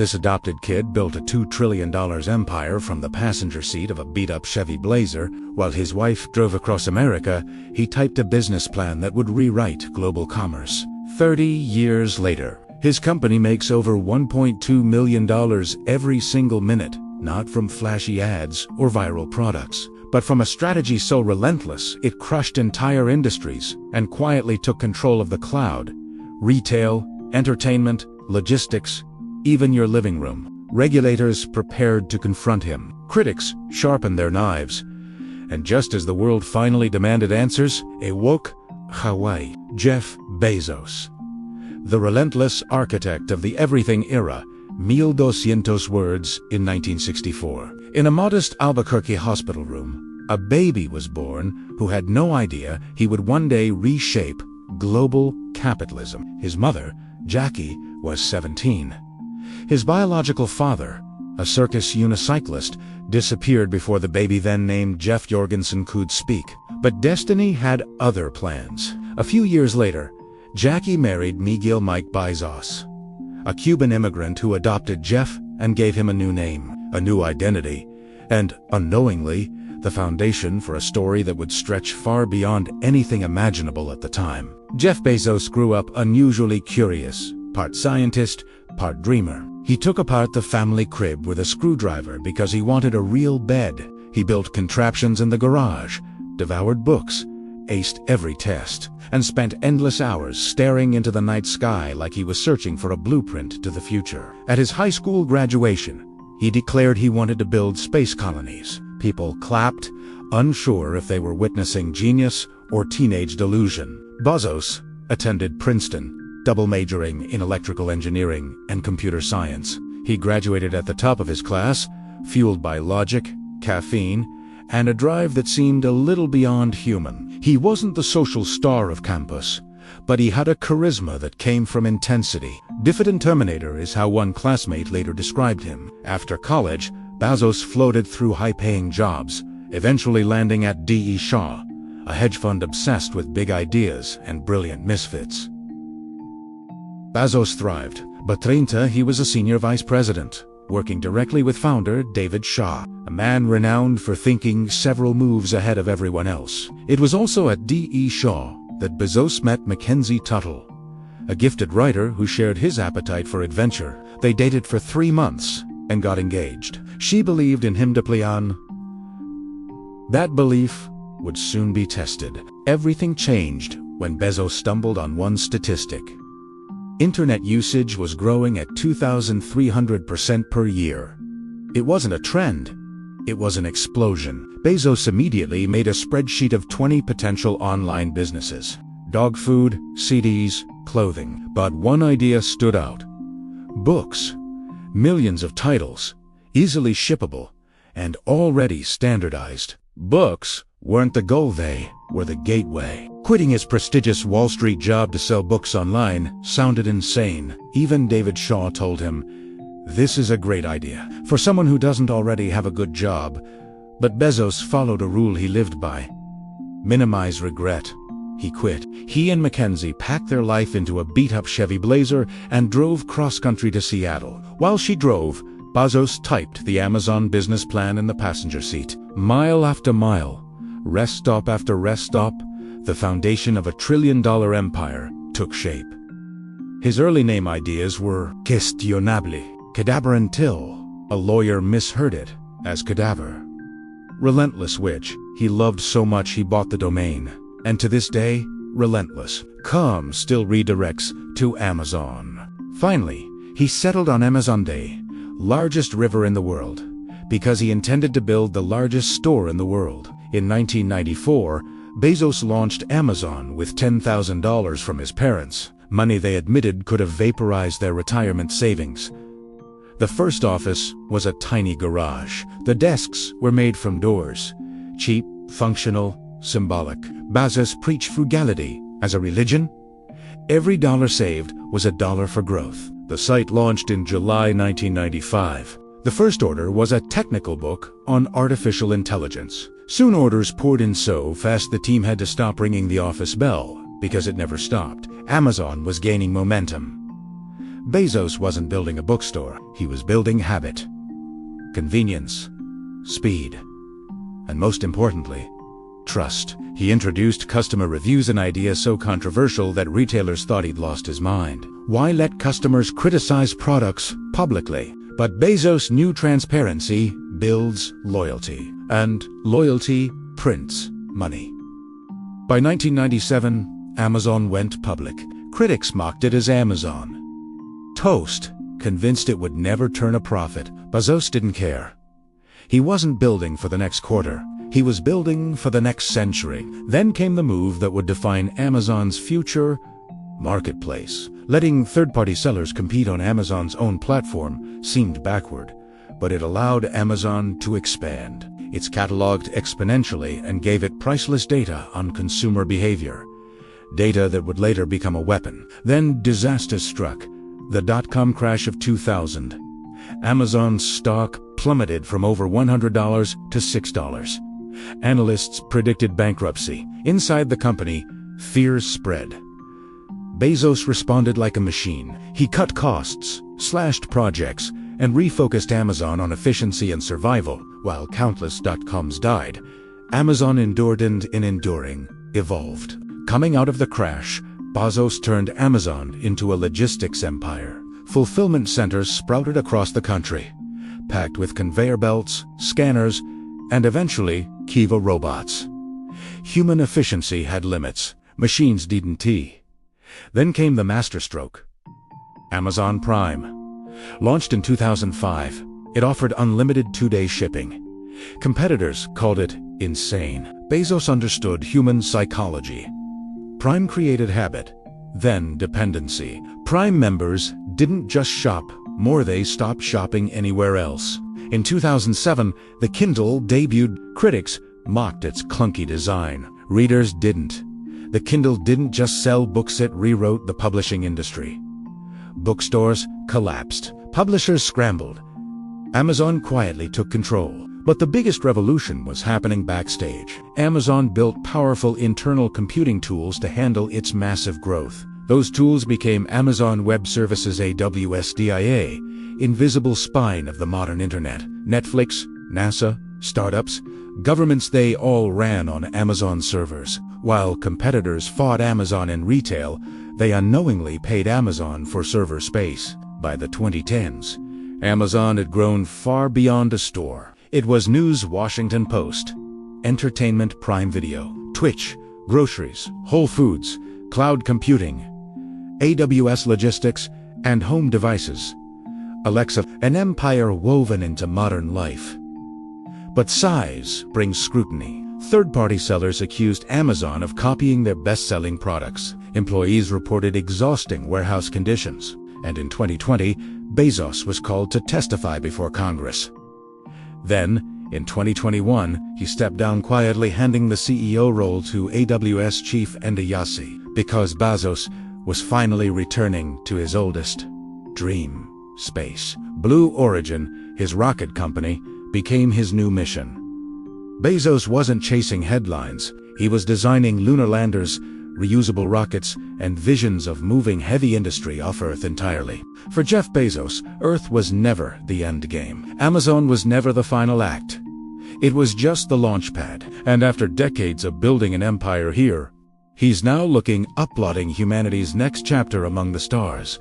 This adopted kid built a $2 trillion empire from the passenger seat of a beat-up Chevy Blazer. While his wife drove across America, he typed a business plan that would rewrite global commerce. 30 years later, his company makes over $1.2 million every single minute, not from flashy ads or viral products, but from a strategy so relentless it crushed entire industries and quietly took control of the cloud, retail, entertainment, logistics, even your living room. Regulators prepared to confront him. Critics sharpened their knives. And just as the world finally demanded answers, awoke Hawaii. Jeff Bezos, the relentless architect of the everything era, 1200 words in 1964. In a modest Albuquerque hospital room, a baby was born who had no idea he would one day reshape global capitalism. His mother, Jackie, was 17. His biological father, a circus unicyclist, disappeared before the baby then named Jeff Jorgensen could speak. But destiny had other plans. A few years later, Jackie married Miguel Mike Bezos, a Cuban immigrant who adopted Jeff and gave him a new name, a new identity, and, unknowingly, the foundation for a story that would stretch far beyond anything imaginable at the time. Jeff Bezos grew up unusually curious, part scientist, part dreamer. He took apart the family crib with a screwdriver because he wanted a real bed. He built contraptions in the garage, devoured books, aced every test, and spent endless hours staring into the night sky like he was searching for a blueprint to the future. At his high school graduation, he declared he wanted to build space colonies. People clapped, unsure if they were witnessing genius or teenage delusion. Bezos attended Princeton, double majoring in electrical engineering and computer science. He graduated at the top of his class, fueled by logic, caffeine, and a drive that seemed a little beyond human. He wasn't the social star of campus, but he had a charisma that came from intensity. Diffident Terminator is how one classmate later described him. After college, Bezos floated through high-paying jobs, eventually landing at D.E. Shaw, a hedge fund obsessed with big ideas and brilliant misfits. Bezos thrived. By 30, he was a senior vice president, working directly with founder David Shaw, a man renowned for thinking several moves ahead of everyone else. It was also at D.E. Shaw that Bezos met Mackenzie Tuttle, a gifted writer who shared his appetite for adventure. They dated for 3 months and got engaged. She believed in him deeply on. That belief would soon be tested. Everything changed when Bezos stumbled on one statistic. Internet usage was growing at 2,300% per year. It wasn't a trend, it was an explosion. Bezos immediately made a spreadsheet of 20 potential online businesses. Dog food, CDs, clothing. But one idea stood out. Books. Millions of titles, easily shippable, and already standardized. Books weren't the goal, they were the gateway. Quitting his prestigious Wall Street job to sell books online sounded insane. Even David Shaw told him, "This is a great idea for someone who doesn't already have a good job." But Bezos followed a rule he lived by. Minimize regret. He quit. He and Mackenzie packed their life into a beat-up Chevy Blazer and drove cross-country to Seattle. While she drove, Bezos typed the Amazon business plan in the passenger seat. Mile after mile, rest stop after rest stop, the foundation of a $1 trillion empire took shape. His early name ideas were questionable, cadaver until a lawyer misheard it as cadaver. Relentless, which he loved so much he bought the domain. And to this day, relentless.com still redirects to Amazon. Finally, he settled on Amazon Day, largest river in the world, because he intended to build the largest store in the world. In 1994, Bezos launched Amazon with $10,000 from his parents, money they admitted could have vaporized their retirement savings. The first office was a tiny garage. The desks were made from doors, cheap, functional, symbolic. Bezos preached frugality as a religion. Every dollar saved was a dollar for growth. The site launched in July 1995. The first order was a technical book on artificial intelligence. Soon orders poured in so fast the team had to stop ringing the office bell because it never stopped. Amazon was gaining momentum. Bezos wasn't building a bookstore, he was building habit, convenience, speed, and most importantly, trust. He introduced customer reviews, an idea so controversial that retailers thought he'd lost his mind. Why let customers criticize products publicly? But Bezos knew transparency builds loyalty, and loyalty prints money. By 1997, Amazon went public. Critics mocked it as Amazon Toast, convinced it would never turn a profit. Bezos didn't care. He wasn't building for the next quarter. He was building for the next century. Then came the move that would define Amazon's future: marketplace. Letting third-party sellers compete on Amazon's own platform seemed backward, but it allowed Amazon to expand. It's cataloged exponentially and gave it priceless data on consumer behavior, data that would later become a weapon. Then disaster struck, the dot-com crash of 2000. Amazon's stock plummeted from over $100 to $6. Analysts predicted bankruptcy. Inside the company, fears spread. Bezos responded like a machine. He cut costs, slashed projects, and refocused Amazon on efficiency and survival. While countless dot-coms died, Amazon endured and, in enduring, evolved. Coming out of the crash, Bezos turned Amazon into a logistics empire. Fulfillment centers sprouted across the country, packed with conveyor belts, scanners, and eventually Kiva robots. Human efficiency had limits. Machines didn't. Then came the masterstroke: Amazon Prime. Launched in 2005, it offered unlimited 2-day shipping. Competitors called it insane. Bezos understood human psychology. Prime created habit, then dependency. Prime members didn't just shop more, they stopped shopping anywhere else. In 2007, the Kindle debuted. Critics mocked its clunky design. Readers didn't. The Kindle didn't just sell books, it rewrote the publishing industry. Bookstores collapsed. Publishers scrambled. Amazon quietly took control. But the biggest revolution was happening backstage. Amazon built powerful internal computing tools to handle its massive growth. Those tools became Amazon Web Services, AWS DIA, invisible spine of the modern internet. Netflix, NASA, startups, governments, they all ran on Amazon servers. While competitors fought Amazon in retail, they unknowingly paid Amazon for server space. By the 2010s, Amazon had grown far beyond a store. It was news, Washington Post, entertainment, Prime Video, Twitch, groceries, Whole Foods, cloud computing, AWS logistics, and home devices. Alexa, an empire woven into modern life. But size brings scrutiny. Third-party sellers accused Amazon of copying their best-selling products. Employees reported exhausting warehouse conditions. And in 2020, Bezos was called to testify before Congress. Then, in 2021, he stepped down quietly, handing the CEO role to AWS chief Endayasi, because Bezos was finally returning to his oldest dream: space. Blue Origin, his rocket company, became his new mission. Bezos wasn't chasing headlines. He was designing lunar landers, reusable rockets, and visions of moving heavy industry off Earth entirely. For Jeff Bezos, Earth was never the end game. Amazon was never the final act. It was just the launch pad. And after decades of building an empire here, he's now looking uploading humanity's next chapter among the stars.